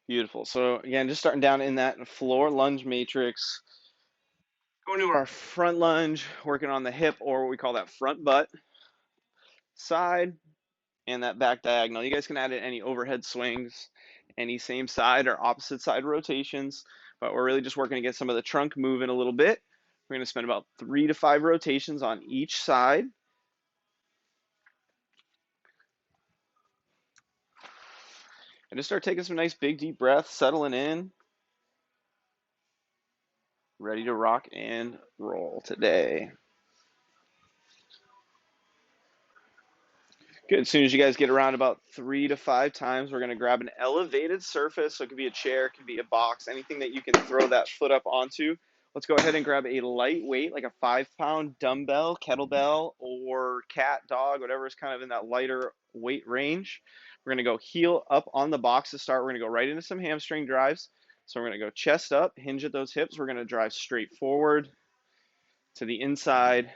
Beautiful. So again, just starting down in that floor lunge matrix. Going to our front lunge, working on the hip or what we call that front butt side and that back diagonal. You guys can add in any overhead swings, any same side or opposite side rotations, but we're really just working to get some of the trunk moving a little bit. We're going to spend about 3 to 5 rotations on each side. And just start taking some nice big deep breaths, settling in, ready to rock and roll today. Good. As soon as you guys get around about 3 to 5 times, we're going to grab an elevated surface. So it could be a chair, it could be a box, anything that you can throw that foot up onto. Let's go ahead and grab a lightweight, like a 5 pound dumbbell, kettlebell, or cat, dog, whatever is kind of in that lighter weight range. We're going to go heel up on the box to start. We're going to go right into some hamstring drives. So we're going to go chest up, hinge at those hips. We're going to drive straight forward to the inside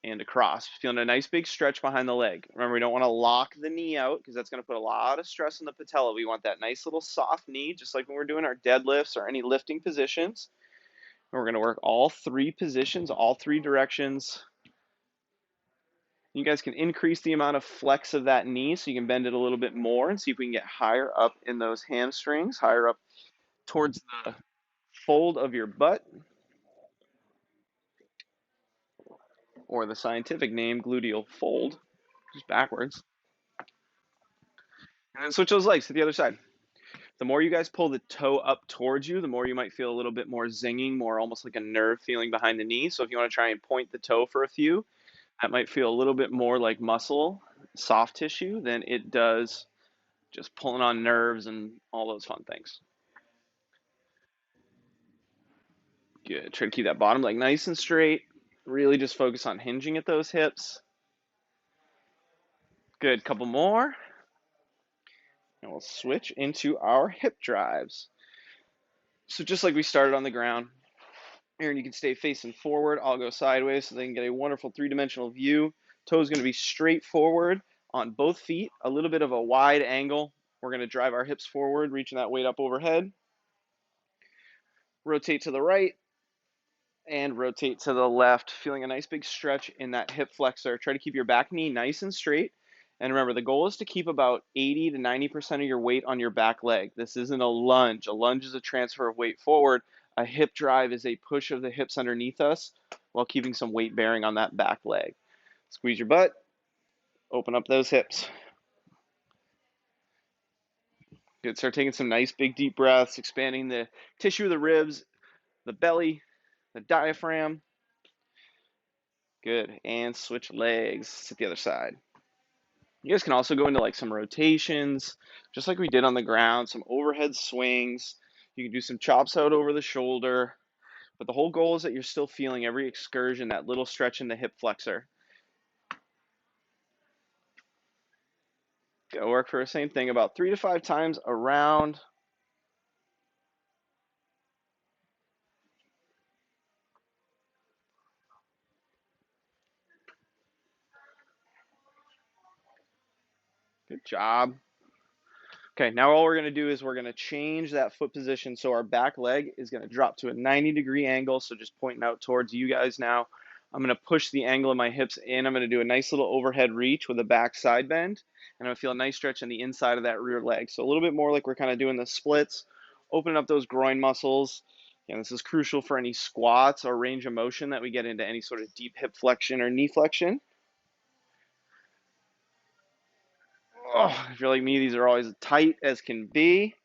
and across. Feeling a nice big stretch behind the leg. Remember, we don't want to lock the knee out because that's going to put a lot of stress on the patella. We want that nice little soft knee, just like when we're doing our deadlifts or any lifting positions. And we're going to work all 3 positions, all 3 directions. You guys can increase the amount of flex of that knee so you can bend it a little bit more and see if we can get higher up in those hamstrings, higher up towards the fold of your butt, or the scientific name, gluteal fold, just backwards. And then switch those legs to the other side. The more you guys pull the toe up towards you, the more you might feel a little bit more zinging, more almost like a nerve feeling behind the knee. So if you want to try and point the toe for a few, that might feel a little bit more like muscle, soft tissue than it does just pulling on nerves and all those fun things. Good. Try to keep that bottom leg nice and straight. Really just focus on hinging at those hips. Good. Couple more. And we'll switch into our hip drives. So just like we started on the ground, Aaron, you can stay facing forward. I'll go sideways so they can get a wonderful 3-dimensional view. Toes going to be straight forward on both feet, a little bit of a wide angle. We're going to drive our hips forward, reaching that weight up overhead. Rotate to the right and rotate to the left, feeling a nice big stretch in that hip flexor. Try to keep your back knee nice and straight. And remember, the goal is to keep about 80 to 90% of your weight on your back leg. This isn't a lunge. A lunge is a transfer of weight forward. A hip drive is a push of the hips underneath us while keeping some weight bearing on that back leg. Squeeze your butt, open up those hips. Good. Start taking some nice big deep breaths, expanding the tissue of the ribs, the belly, the diaphragm. Good. And switch legs to the other side. You guys can also go into like some rotations, just like we did on the ground, some overhead swings. You can do some chops out over the shoulder. But the whole goal is that you're still feeling every excursion, that little stretch in the hip flexor. Go work for the same thing about 3 to 5 times around. Good job. Okay, now all we're going to do is we're going to change that foot position so our back leg is going to drop to a 90-degree angle. So just pointing out towards you guys now. I'm going to push the angle of my hips in. I'm going to do a nice little overhead reach with a back side bend. And I'm going to feel a nice stretch on the inside of that rear leg. So a little bit more like we're kind of doing the splits, opening up those groin muscles. And this is crucial for any squats or range of motion that we get into any sort of deep hip flexion or knee flexion. Oh, if you're like me, these are always tight as can be.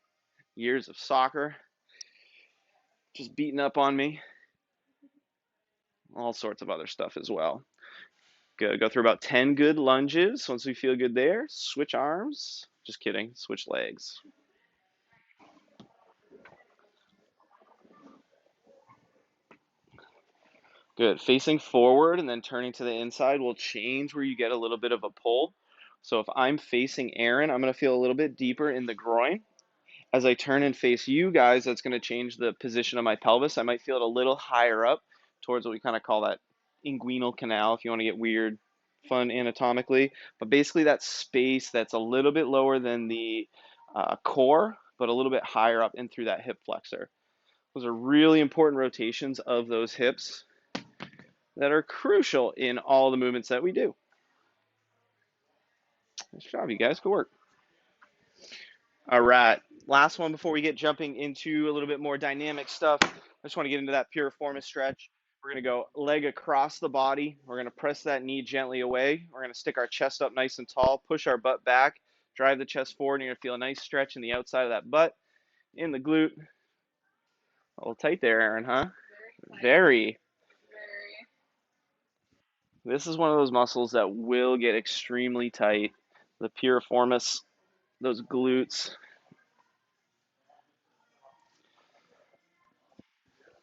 Years of soccer just beating up on me. All sorts of other stuff as well. Good. Go through about 10 good lunges. Once we feel good there, switch arms. Just kidding. Switch legs. Good. Facing forward and then turning to the inside will change where you get a little bit of a pull. So if I'm facing Aaron, I'm going to feel a little bit deeper in the groin. As I turn and face you guys, that's going to change the position of my pelvis. I might feel it a little higher up towards what we kind of call that inguinal canal, if you want to get weird, fun anatomically. But basically that space that's a little bit lower than the core but a little bit higher up and through that hip flexor. Those are really important rotations of those hips that are crucial in all the movements that we do. Nice job, you guys. Good work. All right. Last one before we get jumping into a little bit more dynamic stuff. I just want to get into that piriformis stretch. We're going to go leg across the body. We're going to press that knee gently away. We're going to stick our chest up nice and tall, push our butt back, drive the chest forward, and you're going to feel a nice stretch in the outside of that butt, in the glute. A little tight there, Aaron, huh? Very. This is one of those muscles that will get extremely tight. The piriformis, those glutes.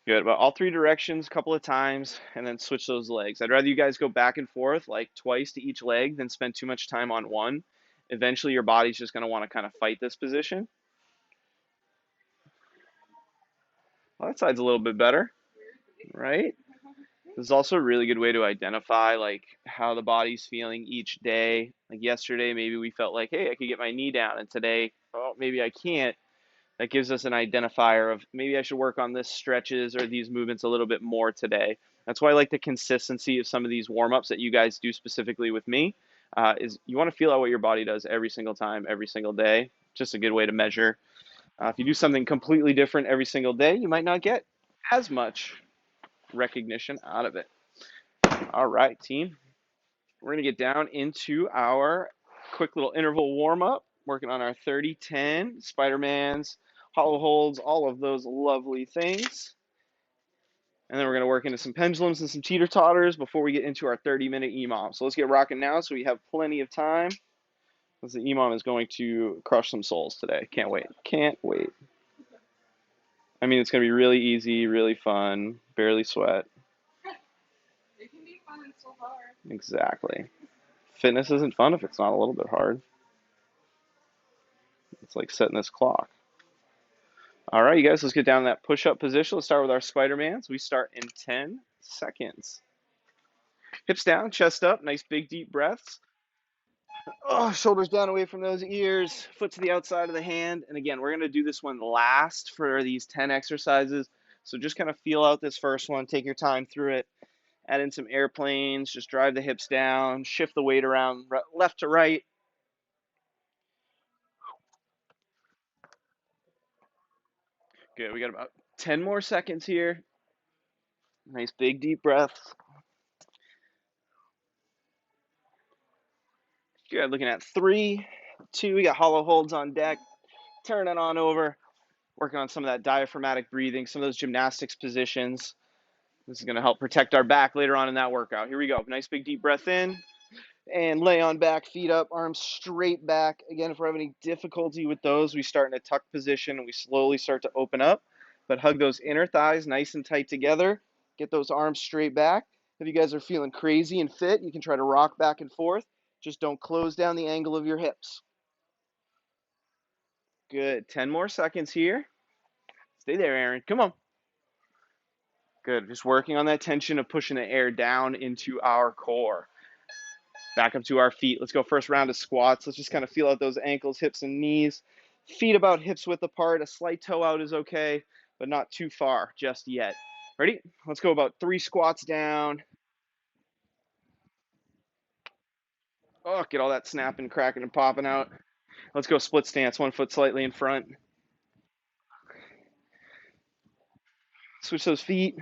Good. About all three directions a couple of times and then switch those legs. I'd rather you guys go back and forth like twice to each leg than spend too much time on one. Eventually your body's just going to want to kind of fight this position. Well, that side's a little bit better, right? This is also a really good way to identify like how the body's feeling each day. Like yesterday, maybe we felt like, hey, I could get my knee down, and today, oh, maybe I can't. That gives us an identifier of maybe I should work on this stretches or these movements a little bit more today. That's why I like the consistency of some of these warm-ups that you guys do specifically with me, is you want to feel out what your body does every single time, every single day. Just a good way to measure. If you do something completely different every single day, you might not get as much recognition out of it. All right, team. We're going to get down into our quick little interval warm-up, working on our 30-10, Spider-Mans, hollow holds, all of those lovely things. And then we're going to work into some pendulums and some teeter-totters before we get into our 30-minute EMOM. So let's get rocking now so we have plenty of time, because the EMOM is going to crush some souls today. Can't wait. Can't wait. I mean, it's going to be really easy, really fun, barely sweat. It can be fun and still hard. Exactly. Fitness isn't fun if it's not a little bit hard. It's like setting this clock. All right, you guys, let's get down to that push-up position. Let's start with our Spider-Mans. We start in 10 seconds. Hips down, chest up, nice big deep breaths. Oh, shoulders down away from those ears, foot to the outside of the hand. And again, we're going to do this one last for these 10 exercises. So just kind of feel out this first one, take your time through it. Add in some airplanes, just drive the hips down, shift the weight around left to right. Good, we got about 10 more seconds here. Nice big deep breaths. Good, looking at 3, 2, we got hollow holds on deck. Turn it on over. Working on some of that diaphragmatic breathing, some of those gymnastics positions. This is going to help protect our back later on in that workout. Here we go. Nice big deep breath in. And lay on back, feet up, arms straight back. Again, if we're having any difficulty with those, we start in a tuck position and we slowly start to open up. But hug those inner thighs nice and tight together. Get those arms straight back. If you guys are feeling crazy and fit, you can try to rock back and forth. Just don't close down the angle of your hips. Good. 10 more seconds here. Stay there, Aaron. Come on. Good. Just working on that tension of pushing the air down into our core. Back up to our feet. Let's go first round of squats. Let's just kind of feel out those ankles, hips, and knees. Feet about hips width apart. A slight toe out is okay, but not too far just yet. Ready? Let's go about 3 squats down. Oh, get all that snapping, cracking, and popping out. Let's go split stance. 1 foot slightly in front. Switch those feet.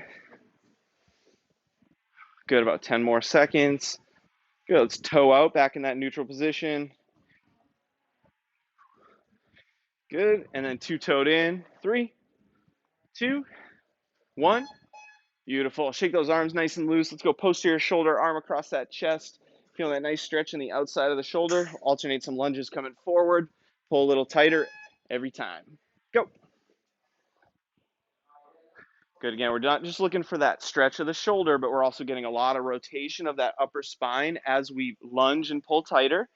Good. About 10 more seconds. Good. Let's toe out back in that neutral position. Good. And then 2 toed in. 3, 2, 1. Beautiful. Shake those arms nice and loose. Let's go posterior shoulder, arm across that chest. Feeling that nice stretch in the outside of the shoulder. Alternate some lunges coming forward. Pull a little tighter every time. Go. Good. Again, we're not just looking for that stretch of the shoulder, but we're also getting a lot of rotation of that upper spine as we lunge and pull tighter.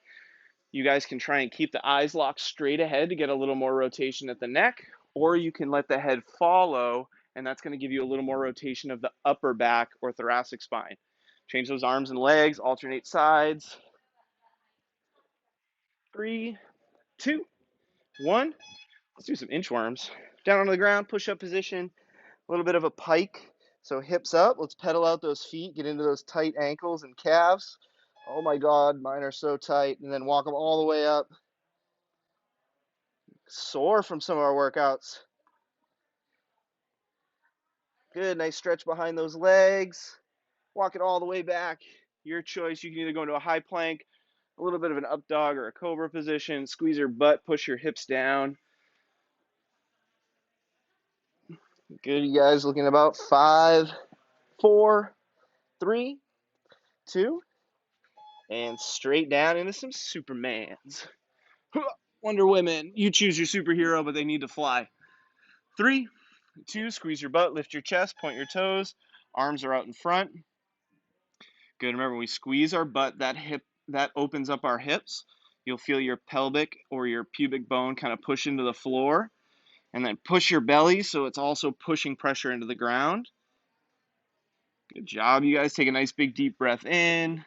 You guys can try and keep the eyes locked straight ahead to get a little more rotation at the neck, or you can let the head follow, and that's going to give you a little more rotation of the upper back or thoracic spine. Change those arms and legs, alternate sides. 3, 2, 1. Let's do some inchworms. Down onto the ground, push-up position, a little bit of a pike. So hips up. Let's pedal out those feet, get into those tight ankles and calves. Oh my God, mine are so tight. And then walk them all the way up. Sore from some of our workouts. Good, nice stretch behind those legs. Walk it all the way back. Your choice. You can either go into a high plank, a little bit of an up dog or a cobra position. Squeeze your butt, push your hips down. Good, you guys. Looking about 5, 4, 3, 2, and straight down into some Supermans. Wonder Women. You choose your superhero, but they need to fly. 3, 2, squeeze your butt, lift your chest, point your toes. Arms are out in front. Good. Remember, when we squeeze our butt, that opens up our hips. You'll feel your pelvic or your pubic bone kind of push into the floor, and then push your belly so it's also pushing pressure into the ground. Good job, you guys. Take a nice big deep breath in.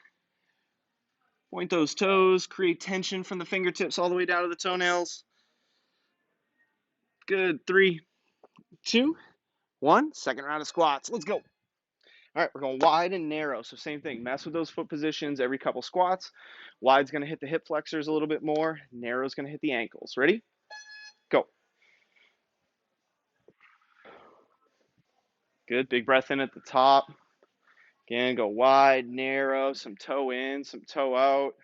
Point those toes. Create tension from the fingertips all the way down to the toenails. Good. 3, 2, 1. Second round of squats. Let's go. All right, we're going wide and narrow. So same thing. Mess with those foot positions every couple squats. Wide's going to hit the hip flexors a little bit more. Narrow's going to hit the ankles. Ready? Go. Good. Big breath in at the top. Again, go wide, narrow, some toe in, some toe out.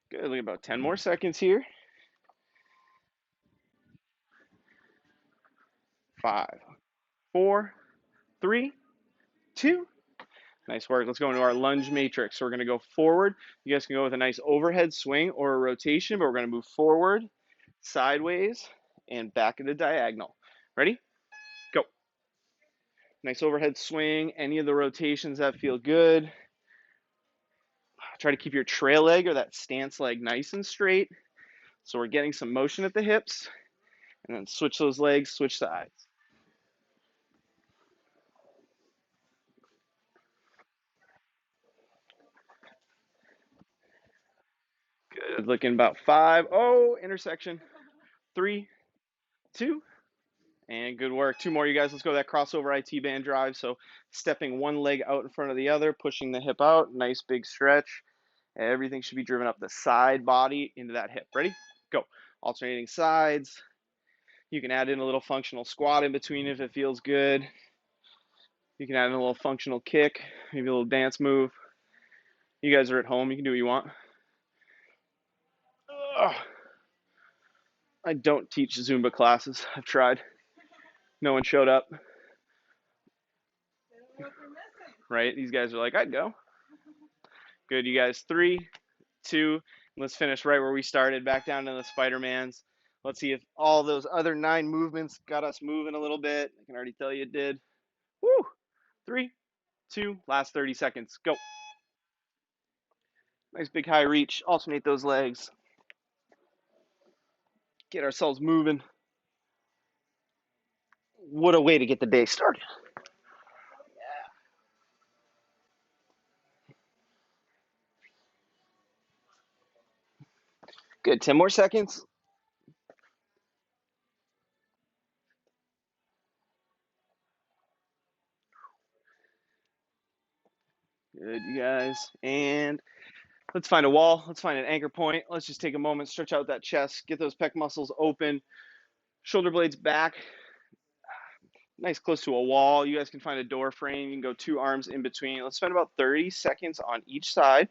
Good. Look, about 10 more seconds here. 5, 4, 3, 2. Nice work. Let's go into our lunge matrix. So we're going to go forward. You guys can go with a nice overhead swing or a rotation, but we're going to move forward, sideways, and back into diagonal. Ready? Go. Nice overhead swing. Any of the rotations that feel good. Try to keep your trail leg or that stance leg nice and straight. So we're getting some motion at the hips. And then switch those legs, switch sides. Good. Looking about 5. Oh, intersection. 3, 2, and good work. 2 more, you guys. Let's go that crossover IT band drive. So stepping one leg out in front of the other, pushing the hip out. Nice big stretch. Everything should be driven up the side body into that hip. Ready? Go. Alternating sides. You can add in a little functional squat in between if it feels good. You can add in a little functional kick, maybe a little dance move. You guys are at home. You can do what you want. Ugh. I don't teach Zumba classes. I've tried. No one showed up. Right? These guys are like, I'd go. Good, you guys. 3, 2. Let's finish right where we started. Back down to the Spider-Mans. Let's see if all those other 9 movements got us moving a little bit. I can already tell you it did. Woo! 3, 2. Last 30 seconds. Go. Nice big high reach. Alternate those legs. Get ourselves moving. What a way to get the day started. Good. 10 more seconds. Good, you guys. And let's find a wall. Let's find an anchor point. Let's just take a moment, stretch out that chest, get those pec muscles open, shoulder blades back, nice close to a wall. You guys can find a door frame. You can go 2 arms in between. Let's spend about 30 seconds on each side.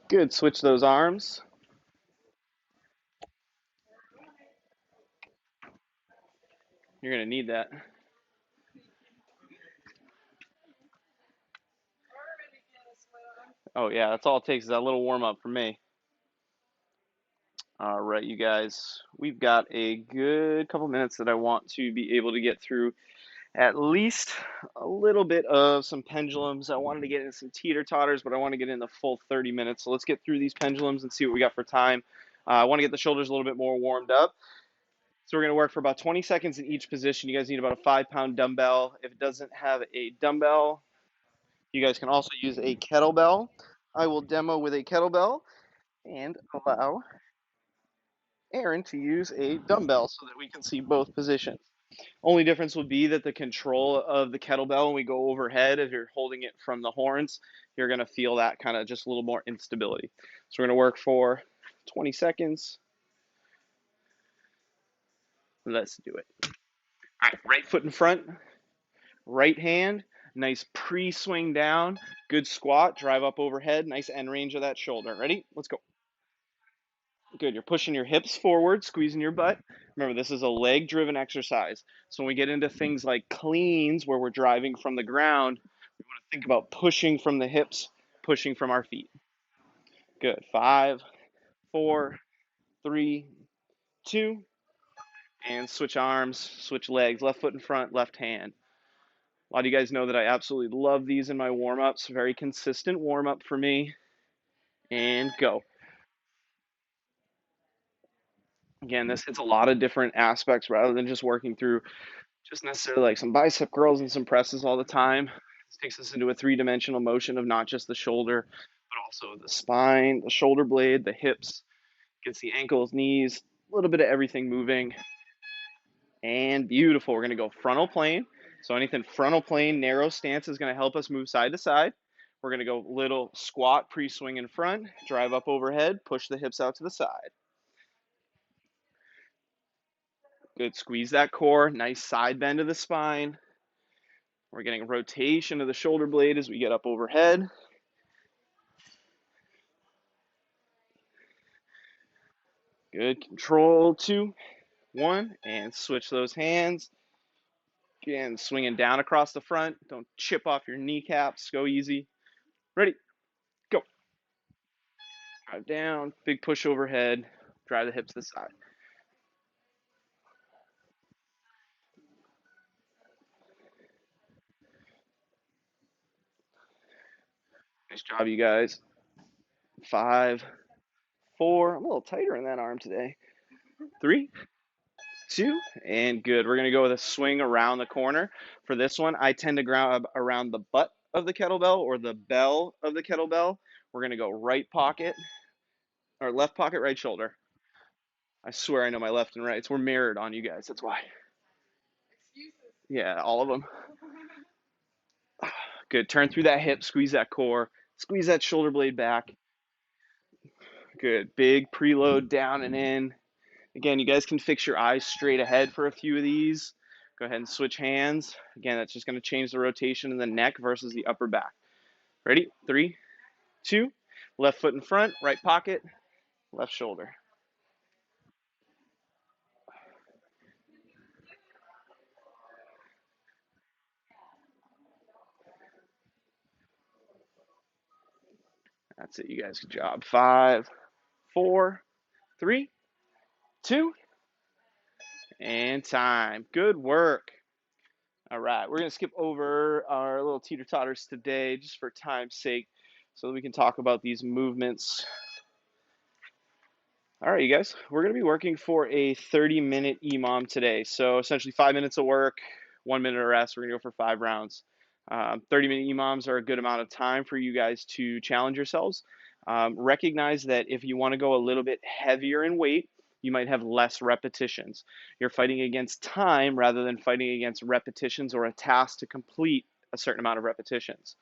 Good. Switch those arms. You're going to need that. Oh yeah, that's all it takes is that little warm up from me. All right, you guys, we've got a good couple minutes that I want to be able to get through at least a little bit of some pendulums. I wanted to get into some teeter-totters, but I want to get in the full 30 minutes. So let's get through these pendulums and see what we got for time. I want to get the shoulders a little bit more warmed up. So we're going to work for about 20 seconds in each position. You guys need about a 5-pound dumbbell. If it doesn't have a dumbbell, you guys can also use a kettlebell. I will demo with a kettlebell and allow Aaron to use a dumbbell so that we can see both positions. Only difference would be that the control of the kettlebell when we go overhead, if you're holding it from the horns, you're going to feel that kind of just a little more instability. So we're going to work for 20 seconds. Let's do it. All right, right foot in front, right hand, nice pre-swing down, good squat, drive up overhead, nice end range of that shoulder. Ready? Let's go. Good. You're pushing your hips forward, squeezing your butt. Remember, this is a leg driven exercise. So when we get into things like cleans, where we're driving from the ground, we want to think about pushing from the hips, pushing from our feet. Good. 5, 4, 3, 2, and switch arms, switch legs, left foot in front, left hand. A lot of you guys know that I absolutely love these in my warm ups. Very consistent warm up for me. And go. Again, this hits a lot of different aspects rather than just working through just necessarily like some bicep curls and some presses all the time. This takes us into a three-dimensional motion of not just the shoulder, but also the spine, the shoulder blade, the hips, gets the ankles, knees, a little bit of everything moving. And beautiful. We're going to go frontal plane. So anything frontal plane, narrow stance is going to help us move side to side. We're going to go little squat, pre-swing in front, drive up overhead, push the hips out to the side. Good. Squeeze that core. Nice side bend of the spine. We're getting a rotation of the shoulder blade as we get up overhead. Good. Control, 2, 1, and switch those hands. Again, swinging down across the front. Don't chip off your kneecaps. Go easy. Ready, go. Drive down, big push overhead. Drive the hips to the side. Nice job, you guys. 5, 4. I'm a little tighter in that arm today. 3, 2, and good. We're going to go with a swing around the corner. For this one, I tend to grab around the butt of the kettlebell or the bell of the kettlebell. We're going to go right pocket, or left pocket, right shoulder. I swear I know my left and rights. We're mirrored on you guys. That's why. Excuses. Yeah, all of them. Good. Turn through that hip, squeeze that core, squeeze that shoulder blade back. Good. Big preload down and in. Again, you guys can fix your eyes straight ahead for a few of these. Go ahead and switch hands. Again, that's just going to change the rotation in the neck versus the upper back. Ready? 3, 2. Left foot in front, right pocket, left shoulder. That's it, you guys. Good job. 5, 4, 3, 2, and time. Good work. All right, we're going to skip over our little teeter-totters today just for time's sake so that we can talk about these movements. All right, you guys, we're going to be working for a 30-minute EMOM today. So essentially 5 minutes of work, 1 minute of rest. We're going to go for 5 rounds. 30-minute EMOMs are a good amount of time for you guys to challenge yourselves. Recognize that if you want to go a little bit heavier in weight, you might have less repetitions. You're fighting against time rather than fighting against repetitions or a task to complete a certain amount of repetitions.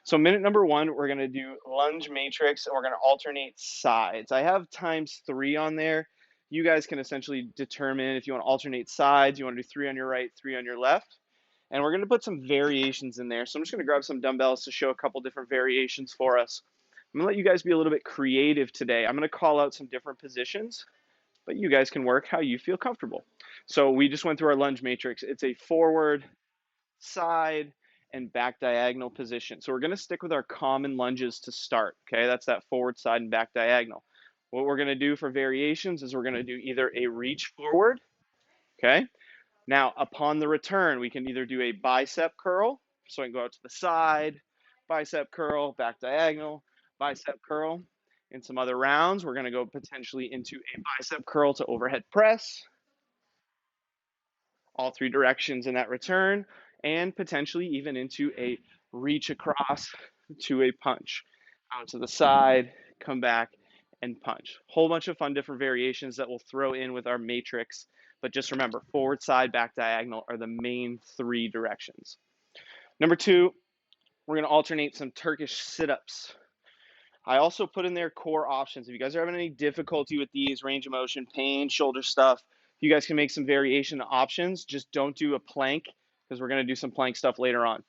So minute number 1, we're going to do lunge matrix, and we're going to alternate sides. I have ×3 on there. You guys can essentially determine if you want to alternate sides, you want to do 3 on your right, 3 on your left. And we're going to put some variations in there. So I'm just going to grab some dumbbells to show a couple different variations for us. I'm going to let you guys be a little bit creative today. I'm going to call out some different positions, but you guys can work how you feel comfortable. So we just went through our lunge matrix. It's a forward, side, and back diagonal position. So we're going to stick with our common lunges to start. Okay, that's that forward, side, and back diagonal. What we're going to do for variations is we're going to do either a reach forward. Okay, now upon the return, we can either do a bicep curl, so I can go out to the side, bicep curl, back diagonal, bicep curl. In some other rounds, we're going to go potentially into a bicep curl to overhead press, all three directions in that return, and potentially even into a reach across to a punch. Out to the side, come back, and punch. Whole bunch of fun different variations that we'll throw in with our matrix. But just remember, forward, side, back, diagonal are the main three directions. Number two, we're going to alternate some Turkish sit-ups. I also put in there core options. If you guys are having any difficulty with these, range of motion, pain, shoulder stuff, you guys can make some variation options. Just don't do a plank because we're going to do some plank stuff later on.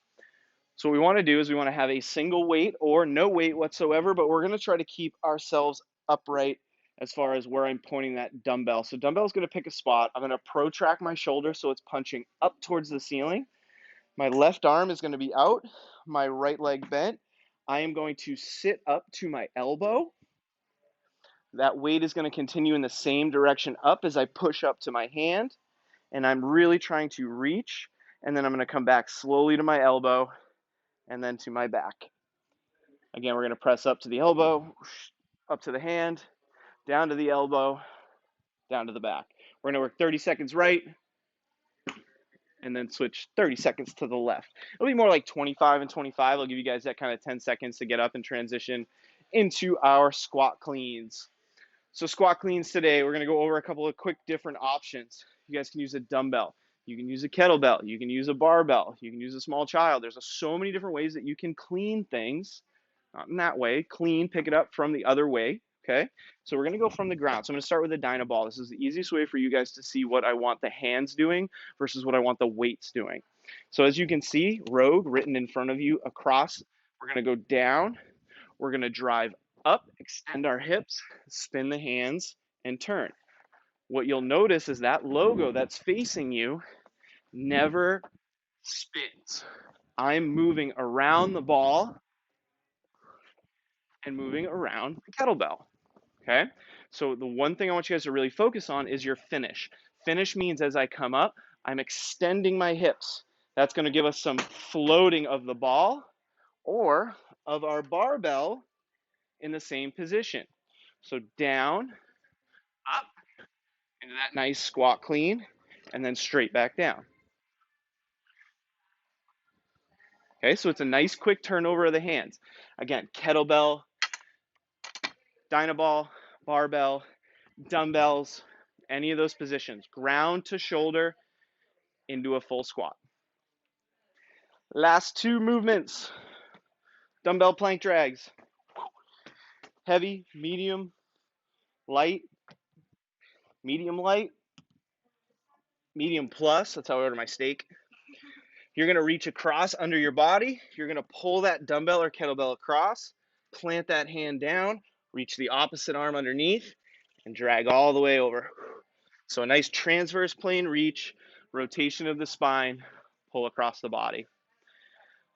So what we want to do is we want to have a single weight or no weight whatsoever, but we're going to try to keep ourselves upright as far as where I'm pointing that dumbbell. So dumbbell is going to pick a spot. I'm going to protract my shoulder so it's punching up towards the ceiling. My left arm is going to be out, my right leg bent. I am going to sit up to my elbow. That weight is going to continue in the same direction up as I push up to my hand. And I'm really trying to reach. And then I'm going to come back slowly to my elbow and then to my back. Again, we're going to press up to the elbow, up to the hand, down to the elbow, down to the back. We're going to work 30 seconds right, and then switch 30 seconds to the left. It'll be more like 25 and 25. I'll give you guys that kind of 10 seconds to get up and transition into our squat cleans. So squat cleans today, we're going to go over a couple of quick different options. You guys can use a dumbbell. You can use a kettlebell. You can use a barbell. You can use a small child. There's so many different ways that you can clean things. Not in that way. Clean, pick it up from the other way. Okay, so we're going to go from the ground. So I'm going to start with a Dyna ball. This is the easiest way for you guys to see what I want the hands doing versus what I want the weights doing. So as you can see, Rogue written in front of you across. We're going to go down. We're going to drive up, extend our hips, spin the hands, and turn. What you'll notice is that logo that's facing you never spins. I'm moving around the ball and moving around the kettlebell. Okay, so the one thing I want you guys to really focus on is your finish. Finish means as I come up, I'm extending my hips. That's going to give us some floating of the ball or of our barbell in the same position. So down, up, into that nice squat clean, and then straight back down. Okay, so it's a nice quick turnover of the hands. Again, kettlebell, Dyna ball, barbell, dumbbells, any of those positions. Ground to shoulder into a full squat. Last two movements. Dumbbell plank drags. Heavy, medium, light, medium light, medium plus. That's how I order my steak. You're going to reach across under your body. You're going to pull that dumbbell or kettlebell across, plant that hand down, reach the opposite arm underneath, and drag all the way over. So a nice transverse plane reach, rotation of the spine, pull across the body.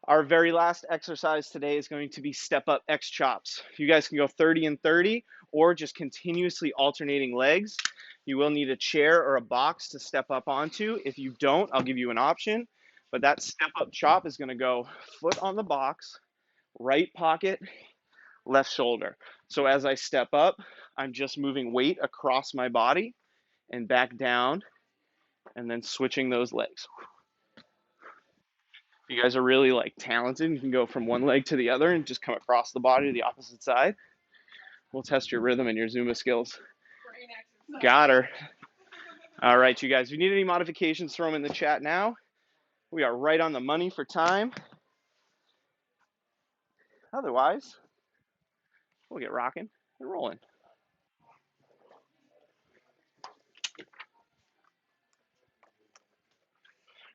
Our very last exercise today is going to be step up X chops. You guys can go 30 and 30 or just continuously alternating legs. You will need a chair or a box to step up onto. If you don't, I'll give you an option. But that step up chop is going to go foot on the box, right pocket, left shoulder. So as I step up, I'm just moving weight across my body and back down and then switching those legs. If you guys are really like talented, you can go from one leg to the other and just come across the body to the opposite side. We'll test your rhythm and your Zumba skills. Got her. All right, you guys, if you need any modifications, throw them in the chat now. We are right on the money for time. Otherwise, we'll get rocking and rolling.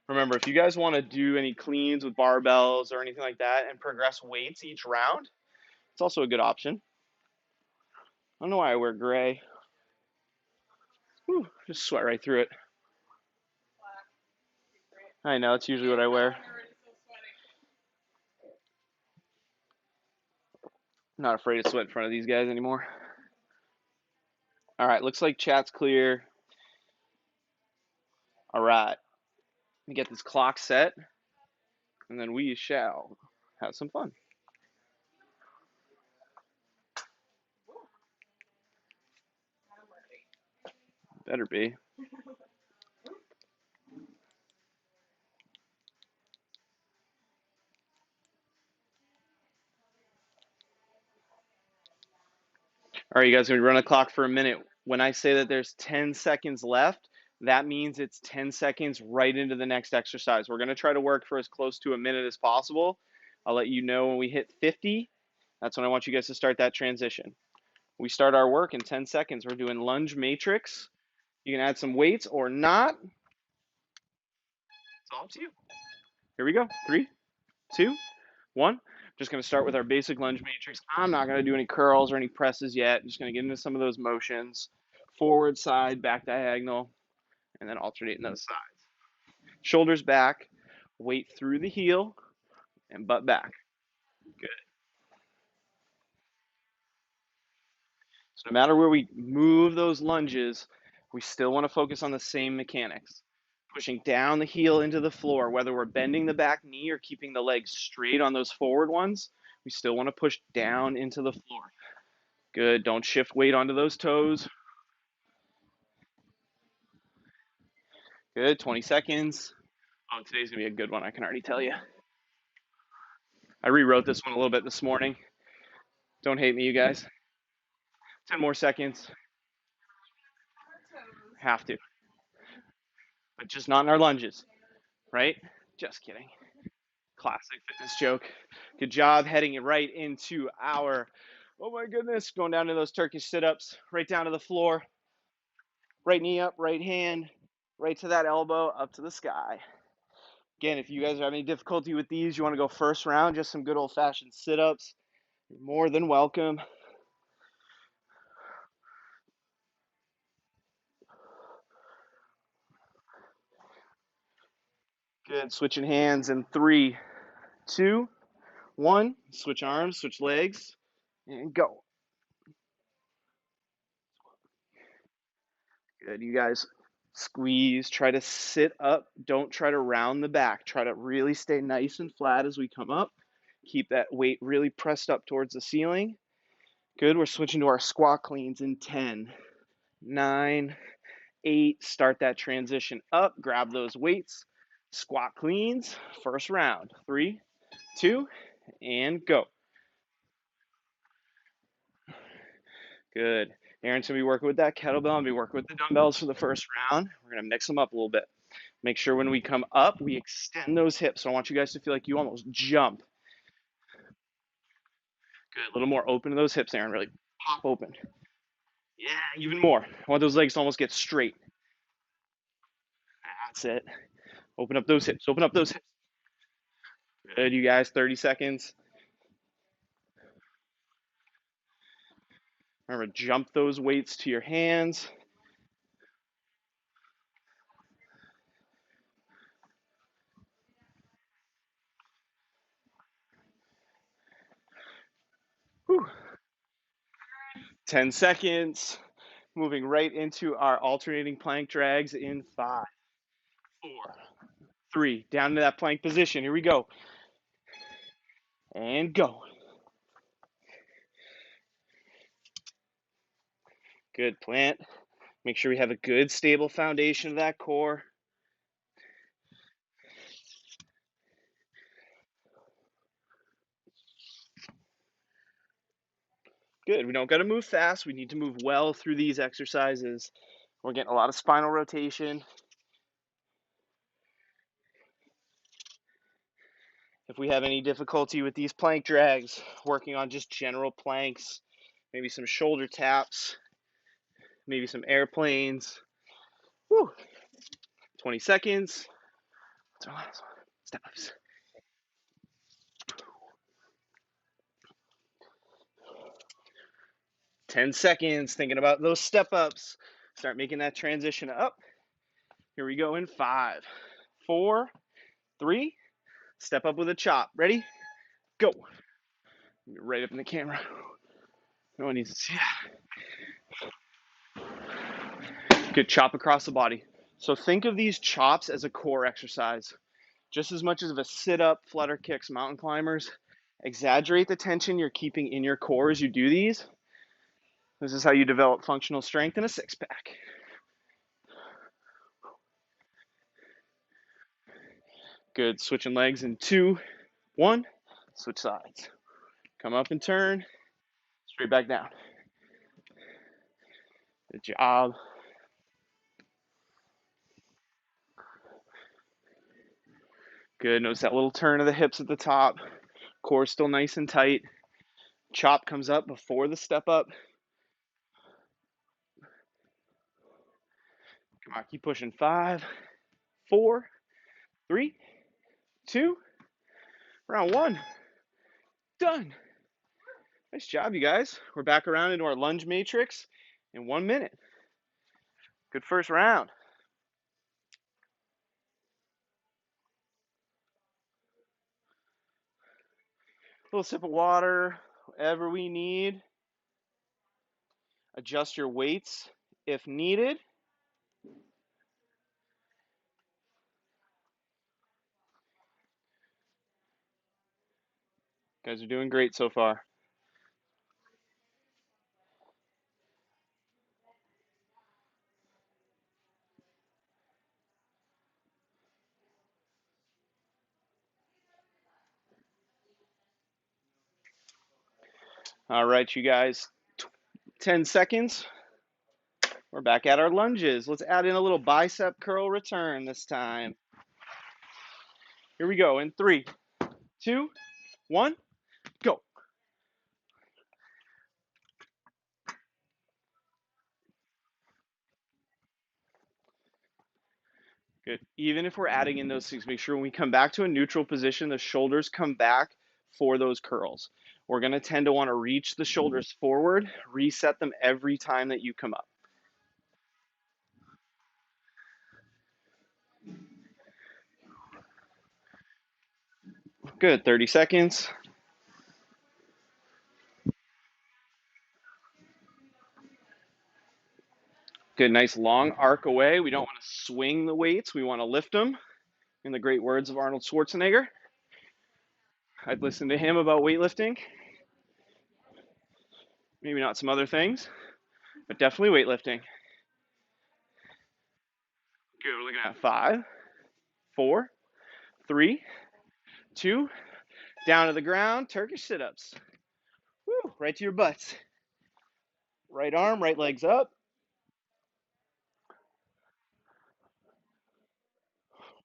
Remember, if you guys want to do any cleans with barbells or anything like that and progress weights each round, it's also a good option. I don't know why I wear gray. Whew, just sweat right through it. I know, it's usually what I wear. Not afraid to sweat in front of these guys anymore. All right, looks like chat's clear. All right, let me get this clock set, and then we shall have some fun. Better be. All right, you guys, are going to run the clock for a minute. When I say that there's 10 seconds left, that means it's 10 seconds right into the next exercise. We're going to try to work for as close to a minute as possible. I'll let you know when we hit 50. That's when I want you guys to start that transition. We start our work in 10 seconds. We're doing lunge matrix. You can add some weights or not. It's all up to you. Here we go. 3, 2, 1. Just going to start with our basic lunge matrix. I'm not going to do any curls or any presses yet. Just going to get into some of those motions. Forward, side, back diagonal, and then alternating those sides. Shoulders back, weight through the heel, and butt back. Good. So no matter where we move those lunges, we still want to focus on the same mechanics. Pushing down the heel into the floor, whether we're bending the back knee or keeping the legs straight on those forward ones, we still want to push down into the floor. Good. Don't shift weight onto those toes. Good. 20 seconds. Oh, today's going to be a good one, I can already tell you. I rewrote this one a little bit this morning. Don't hate me, you guys. 10 more seconds. Have to. But just not in our lunges, right? Just kidding. Classic fitness joke. Good job heading it right into our, oh my goodness, going down to those Turkish sit-ups, right down to the floor. Right knee up, right hand, right to that elbow, up to the sky. Again, if you guys have any difficulty with these, you want to go first round, just some good old-fashioned sit-ups, you're more than welcome. Good. Switching hands in 3, 2, 1. Switch arms, switch legs, and go. Good. You guys squeeze. Try to sit up. Don't try to round the back. Try to really stay nice and flat as we come up. Keep that weight really pressed up towards the ceiling. Good. We're switching to our squat cleans in 10, 9, 8. Start that transition up. Grab those weights. Squat cleans. First round. 3, 2, and go. Good. Aaron's going to be working with that kettlebell. I'm going to be working with the dumbbells for the first round. We're going to mix them up a little bit. Make sure when we come up, we extend those hips. So I want you guys to feel like you almost jump. Good. A little more open to those hips, Aaron. Really pop open. Yeah, even more. I want those legs to almost get straight. That's it. Open up those hips. Open up those hips. Good, you guys. 30 seconds. Remember, jump those weights to your hands. Whew. 10 seconds. Moving right into our alternating plank drags in 5, 4, 3. Down to that plank position. Here we go. And go. Good. Plant. Make sure we have a good stable foundation of that core. Good. We don't got to move fast. We need to move well through these exercises. We're getting a lot of spinal rotation. If we have any difficulty with these plank drags, working on just general planks, maybe some shoulder taps, maybe some airplanes. Woo. 20 seconds. What's our last one? Step ups. Ten seconds, thinking about those step ups. Start making that transition up. Here we go in 5, 4, 3. Step up with a chop. Ready? Go. Right up in the camera. No one needs to see that. Good, chop across the body. So think of these chops as a core exercise. Just as much as a sit-up, flutter kicks, mountain climbers. Exaggerate the tension you're keeping in your core as you do these. This is how you develop functional strength in a six-pack. Good, switching legs in 2, 1, switch sides. Come up and turn, straight back down. Good job. Good, notice that little turn of the hips at the top. Core still nice and tight. Chop comes up before the step up. Come on, keep pushing. 5, 4, 3, 2, round 1. Done. Nice job, you guys. We're back around into our lunge matrix in 1 minute. Good first round. A little sip of water, whatever we need. Adjust your weights if needed. You guys are doing great so far. All right, you guys, 10 seconds. We're back at our lunges. Let's add in a little bicep curl return this time. Here we go in 3, 2, 1, go. Good. Even if we're adding in those things, make sure when we come back to a neutral position, the shoulders come back for those curls. We're going to tend to want to reach the shoulders forward, reset them every time that you come up. Good, 30 seconds. Good, nice long arc away. We don't want to swing the weights. We want to lift them. In the great words of Arnold Schwarzenegger, I'd listen to him about weightlifting. Maybe not some other things, but definitely weightlifting. Good, we're looking at 5, 4, 3, 2, down to the ground, Turkish sit-ups. Woo, right to your butts. Right arm, right leg's up.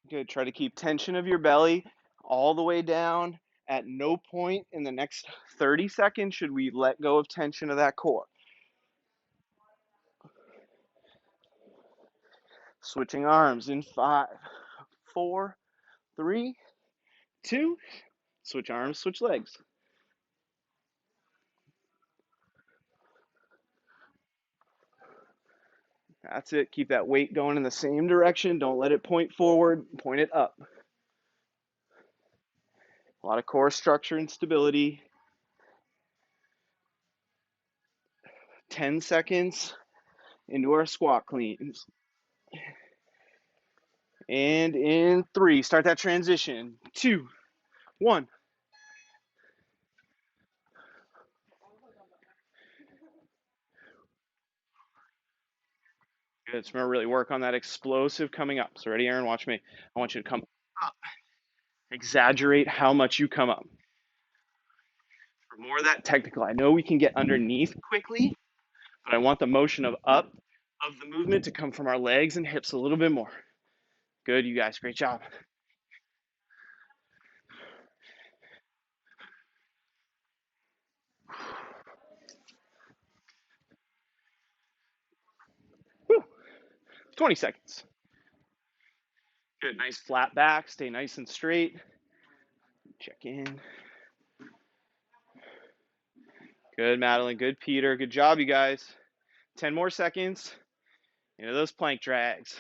Good, try to keep tension of your belly all the way down. At no point in the next 30 seconds should we let go of tension of that core. Switching arms in 5, 4, 3, 2, switch arms, switch legs. That's it. Keep that weight going in the same direction. Don't let it point forward. Point it up. A lot of core structure and stability. 10 seconds into our squat cleans. And in 3, start that transition. 2, 1. Good. So remember, really work on that explosive coming up. So ready, Aaron? Watch me. I want you to come up. Exaggerate how much you come up. For more of that technical, I know we can get underneath quickly, but I want the motion of up of the movement to come from our legs and hips a little bit more. Good, you guys. Great job. Whew. 20 seconds. Good. Nice flat back. Stay nice and straight. Check in. Good, Madeline. Good, Peter. Good job, you guys. 10 more seconds into those plank drags.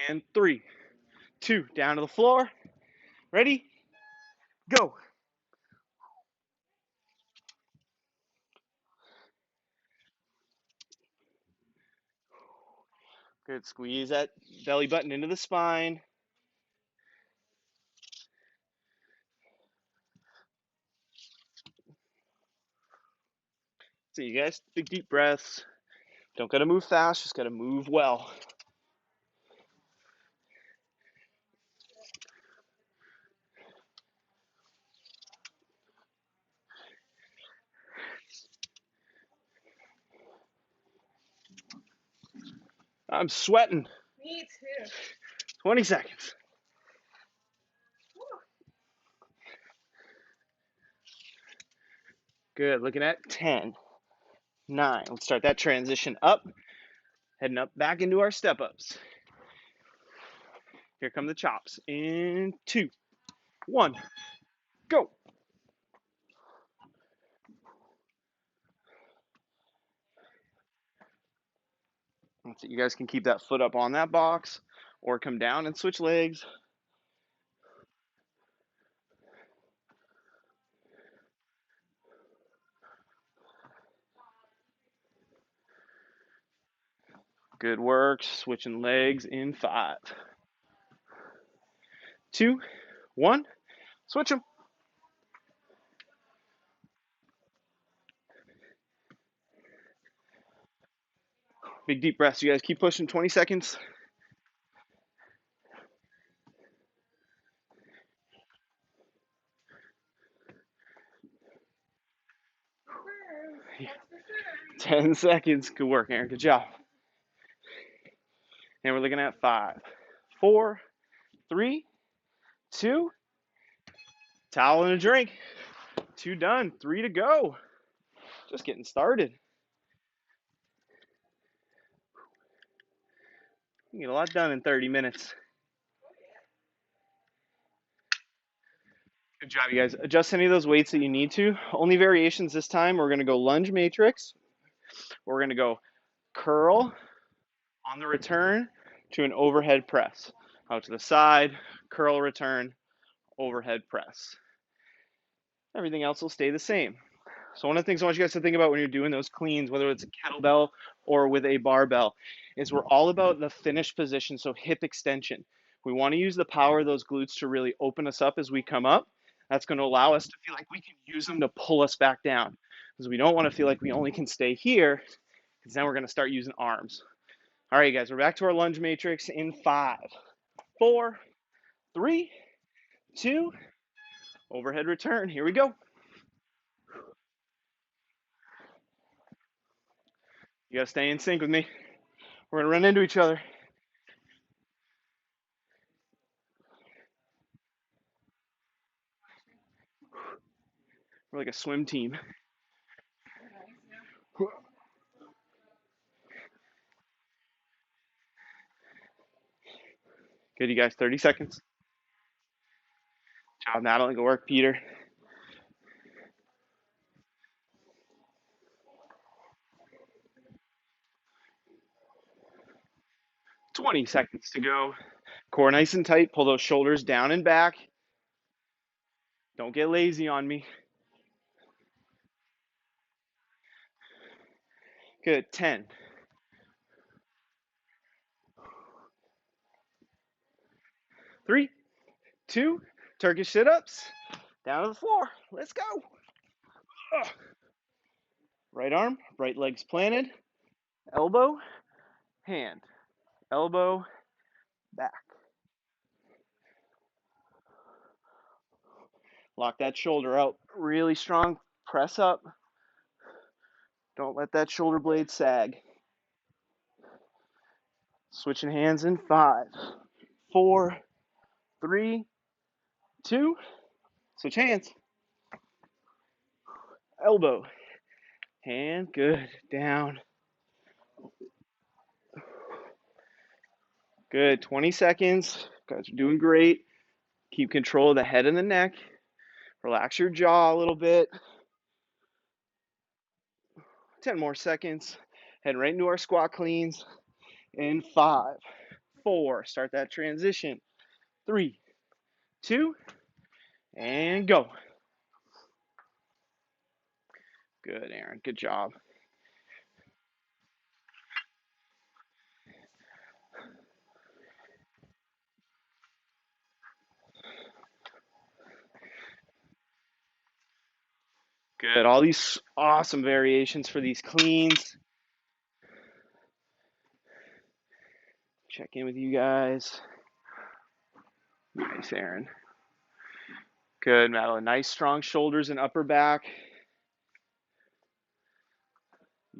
And 3, 2, down to the floor. Ready? Go. Good. Squeeze that belly button into the spine. So you guys, big deep breaths. Don't gotta move fast, just gotta move well. I'm sweating. Me too. 20 seconds. Good. Looking at 10, 9. Let's start that transition up. Heading up back into our step ups. Here come the chops. In 2, 1, go. That's it. You guys can keep that foot up on that box or come down and switch legs. Good work. Switching legs in 5, 2, 1. Switch them. Big deep breaths. You guys keep pushing. 20 seconds. That's for sure. 10 seconds. Good work, Aaron. Good job. And we're looking at 5, 4, 3, 2. Towel and a drink. 2 done. 3 to go. Just getting started. You get a lot done in 30 minutes. Good job, you guys. Adjust any of those weights that you need to. Only variations this time, we're going to go lunge matrix. We're going to go curl on the return to an overhead press. Out to the side, curl return, overhead press. Everything else will stay the same. So one of the things I want you guys to think about when you're doing those cleans, whether it's a kettlebell or with a barbell, is we're all about the finished position, so hip extension. We want to use the power of those glutes to really open us up as we come up. That's going to allow us to feel like we can use them to pull us back down, because we don't want to feel like we only can stay here, because then we're going to start using arms. All right, guys, we're back to our lunge matrix in 5, 4, 3, 2, overhead return. Here we go. You got to stay in sync with me. We're going to run into each other. We're like a swim team. Good, you guys. 30 seconds. Job, Madeline. Go work, Peter. 20 seconds to go. Core nice and tight. Pull those shoulders down and back. Don't get lazy on me. Good. 10. 3, 2. Turkish sit-ups. Down to the floor. Let's go. Ugh. Right arm, right leg's planted. Elbow, hand. Elbow, back. Lock that shoulder out really strong. Press up. Don't let that shoulder blade sag. Switching hands in 5, 4, 3, 2. Switch hands. Elbow, hand, good. Down. Good. 20 seconds. Guys are doing great. Keep control of the head and the neck. Relax your jaw a little bit. 10 more seconds. Head right into our squat cleans in 5, 4. Start that transition. 3, 2, and go. Good, Aaron. Good job. Good. All these awesome variations for these cleans. Check in with you guys. Nice, Aaron. Good, Madeline. Nice, strong shoulders and upper back.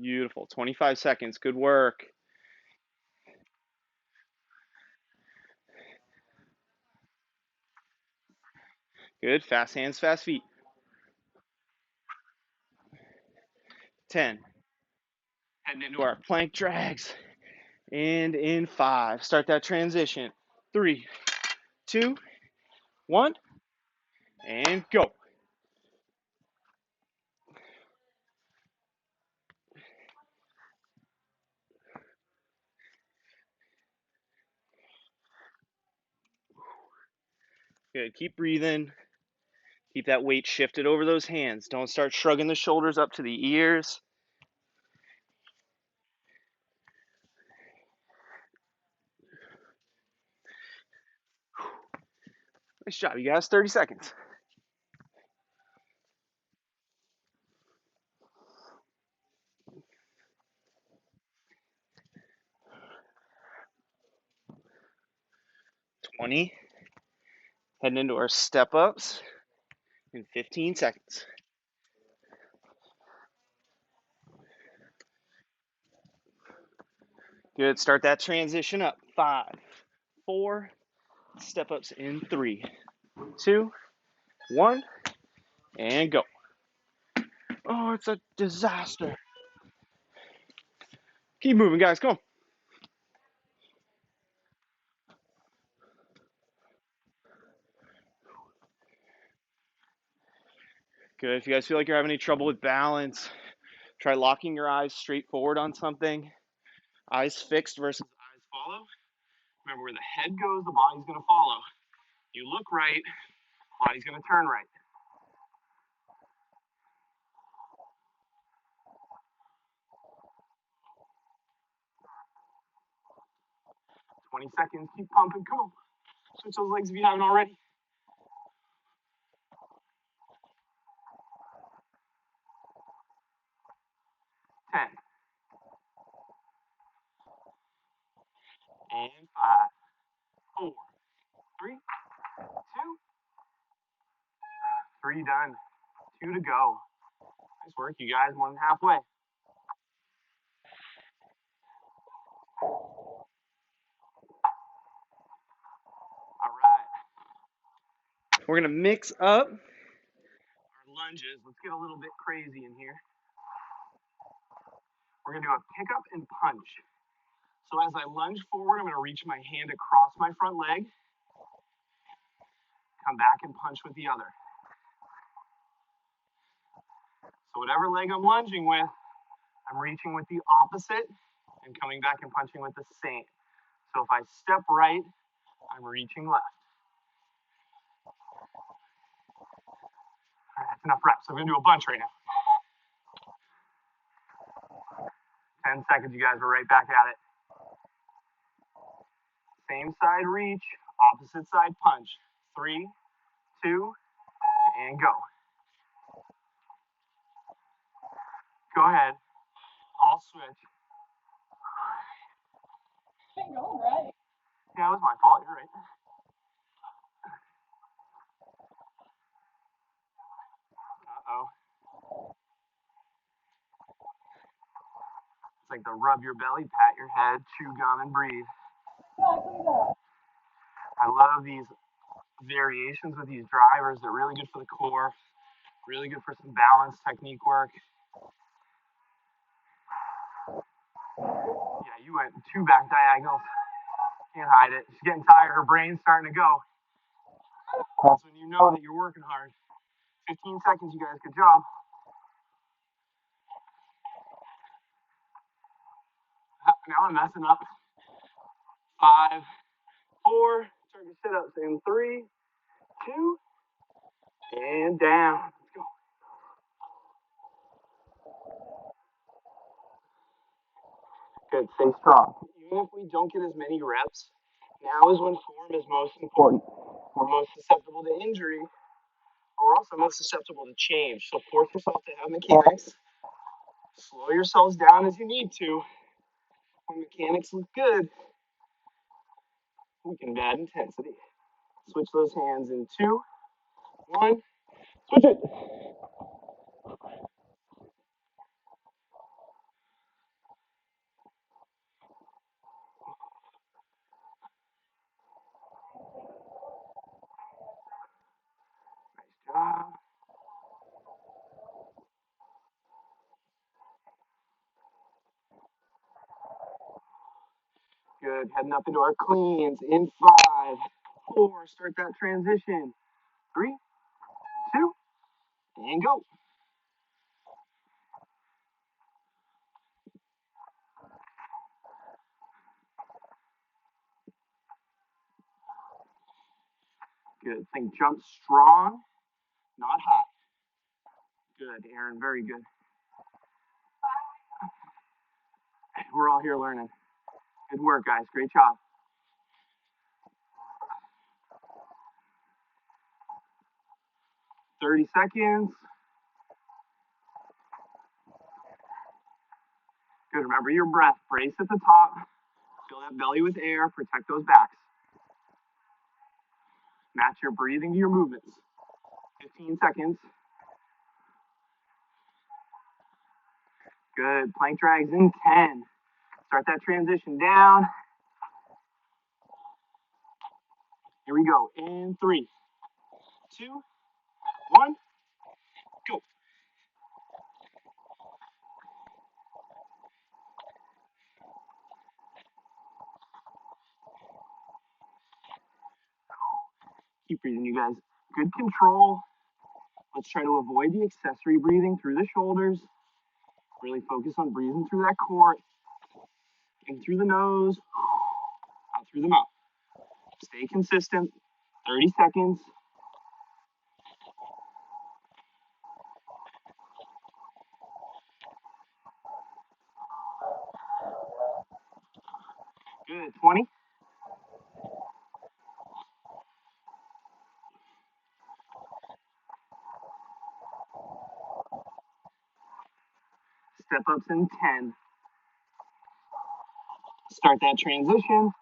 Beautiful. 25 seconds. Good work. Good. Fast hands, fast feet. 10. Heading into our plank drags. And in 5. Start that transition. 3, 2, 1, and go. Good. Keep breathing. Keep that weight shifted over those hands. Don't start shrugging the shoulders up to the ears. Nice job, you guys. 30 seconds. 20. Heading into our step ups in 15 seconds. Good. Start that transition up. 5, 4. Step ups in 3, 2, 1, and go. Oh, it's a disaster. Keep moving, guys. Come on. Good. If you guys feel like you're having any trouble with balance, try locking your eyes straight forward on something. Eyes fixed versus eyes follow. Remember, where the head goes, the body's going to follow. You look right, body's going to turn right. 20 seconds. Keep pumping. Come on. Switch those legs if you haven't already. 10. And 5, 4, 3, 2, 3 done. 2 to go. Nice work, you guys. More than halfway. All right. We're going to mix up our lunges. Let's get a little bit crazy in here. We're going to do a pickup and punch. So as I lunge forward, I'm going to reach my hand across my front leg, come back and punch with the other. So whatever leg I'm lunging with, I'm reaching with the opposite and coming back and punching with the same. So if I step right, I'm reaching left. All right, that's enough reps. I'm going to do a bunch right now. 10 seconds, you guys. We're right back at it. Same side reach, opposite side punch. 3, 2, and go. Go ahead. I'll switch. Ain't going right. Yeah, it was my fault. You're right. Uh-oh. It's like the rub your belly, pat your head, chew gum, and breathe. I love these variations with these drivers. They're really good for the core, really good for some balance technique work. Yeah, you went 2 back diagonals. Can't hide it. She's getting tired. Her brain's starting to go. That's when you know that you're working hard. 15 seconds, you guys. Good job. Now I'm messing up. 5, 4. Turkey sit-ups in 3, 2, and down. Let's go. Good. Stay strong. Even if we don't get as many reps, now is when form is most important. We're most susceptible to injury, but we're also most susceptible to change. So force yourself to have mechanics. Slow yourselves down as you need to. When mechanics look good, we can add intensity. Switch those hands in 2, 1, switch it. Nice job. Good. Heading up into our cleans in 5, 4. Start that transition. 3, 2, and go. Good. Think jump strong, not high. Good, Aaron. Very good. We're all here learning. Good work, guys. Great job. 30 seconds. Good. Remember your breath. Brace at the top. Fill that belly with air. Protect those backs. Match your breathing to your movements. 15 seconds. Good. Plank drags in 10. Start that transition down. Here we go. In 3, 2, 1, go. Keep breathing, you guys. Good control. Let's try to avoid the accessory breathing through the shoulders. Really focus on breathing through that core. In through the nose, out through the mouth. Stay consistent. 30 seconds. Good. 20. Step ups in 10. Start that transition.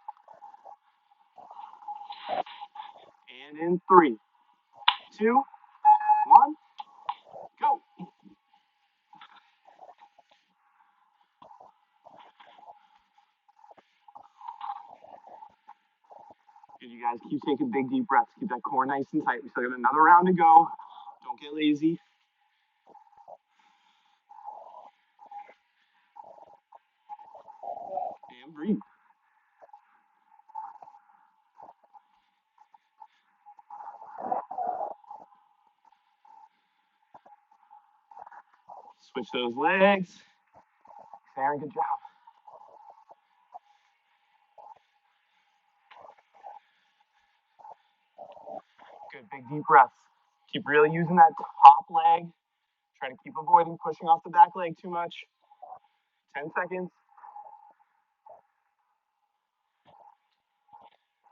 And in 3, 2, 1, go. Good, you guys. Keep taking big, deep breaths. Keep that core nice and tight. We still got another round to go. Don't get lazy. And breathe. Switch those legs. Aaron, good job. Good, big deep breaths. Keep really using that top leg. Try to keep avoiding pushing off the back leg too much. 10 seconds.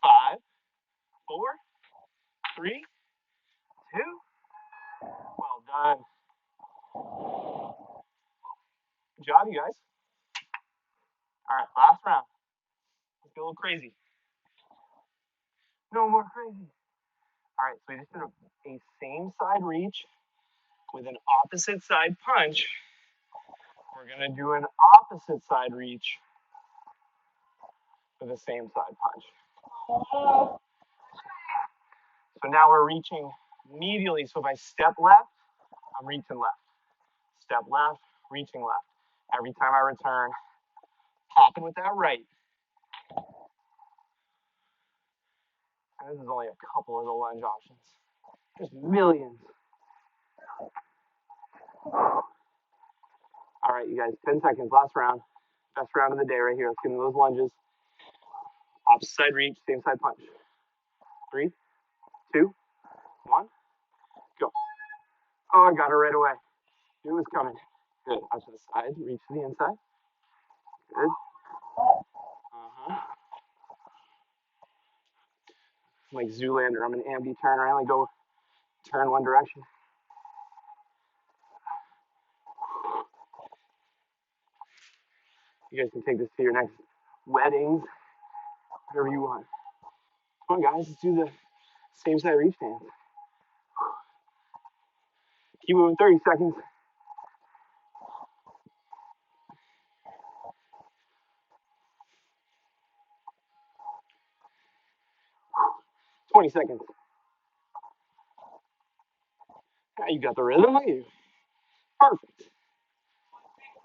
5, 4, 3, 2. Well done. Good job, you guys. All right, last round. Let's get a little crazy. No more crazy. All right, so we just did a same side reach with an opposite side punch. We're gonna do an opposite side reach with the same side punch. So now we're reaching medially. So if I step left, I'm reaching left. Step left, reaching left. Every time I return, popping with that right. And this is only a couple of the lunge options. There's millions. All right, you guys, 10 seconds, last round. Best round of the day right here. Let's get into those lunges. Opposite side reach, same side punch. 3, 2, 1, go. Oh, I got it right away. It was coming. Good. Out to the side, reach to the inside. Good. Like Zoolander, I'm an ambi turner. I only go turn one direction. You guys can take this to your next weddings, whatever you want. Come on, guys, let's do the same side reach dance. Keep moving, 30 seconds. 20 seconds. Now you got the rhythm, look at you. Perfect.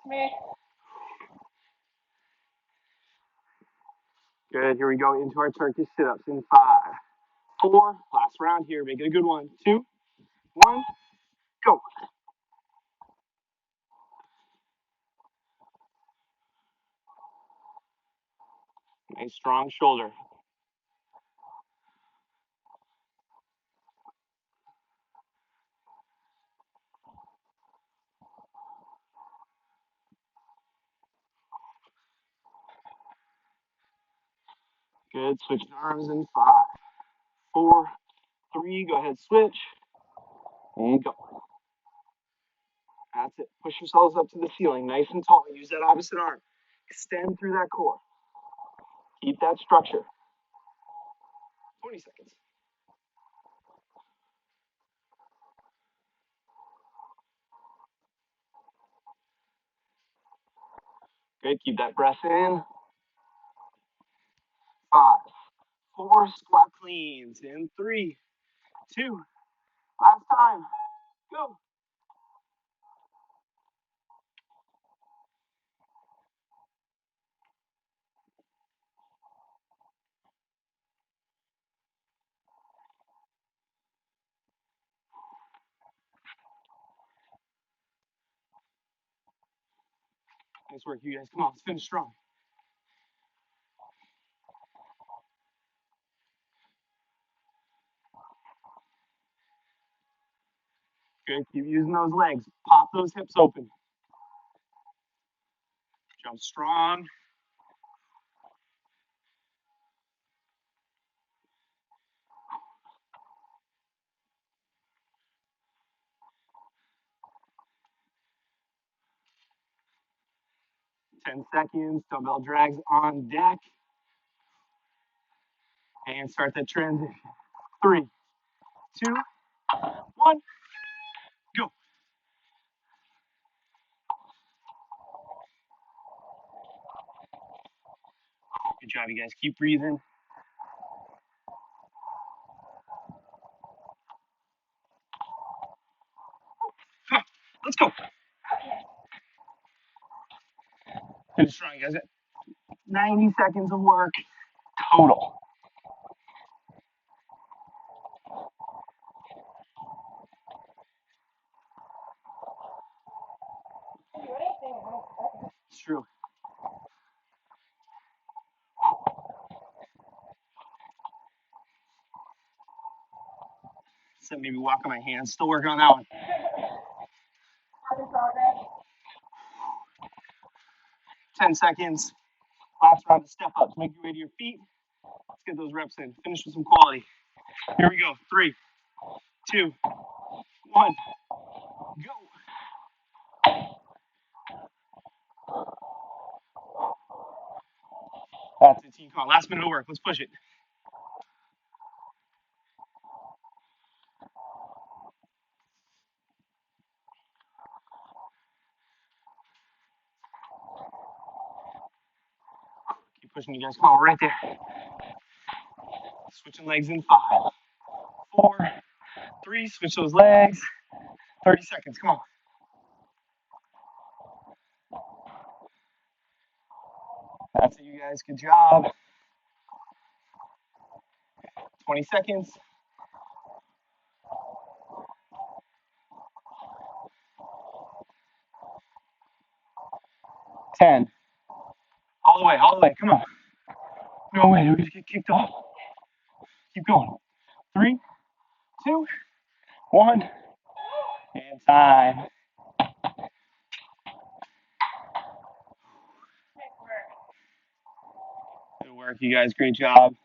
Me. Good, here we go into our Turkish sit-ups in 5, 4, last round here, make it a good one. 2, 1, go. Nice strong shoulder. Good, switch arms in 5, 4, 3, go ahead, switch, and go. That's it. Push yourselves up to the ceiling, nice and tall. Use that opposite arm. Extend through that core. Keep that structure. 20 seconds. Good, keep that breath in. 5, 4, squat cleans in 3, 2, last time, go. Nice work, you guys. Come on, let's finish strong. Good, keep using those legs. Pop those hips open. Jump strong. 10 seconds, dumbbell drags on deck. And start that transition. 3, 2, 1, go. Good job, you guys. Keep breathing. Come on, let's go. Finish strong, you guys. 90 seconds of work total. Do anything in 1 second. It's true. So maybe walk on my hands. Still working on that one. Work in progress. 10 seconds. Last round of step ups. Make your way to your feet. Let's get those reps in. Finish with some quality. Here we go. 3, 2, 1, go. That's it, team. Come on. Last minute of work. Let's push it. Keep pushing, you guys. Come on. Right there. Switching legs in 5, 4, 3. Switch those legs. 30 seconds. Come on. That's it, you guys. Good job. 20 seconds. 10. All the way, all the way. Come on. No way. We're going to get kicked off. Keep going. 3, 2, 1. And time. Nice work. Good work, you guys. Great job.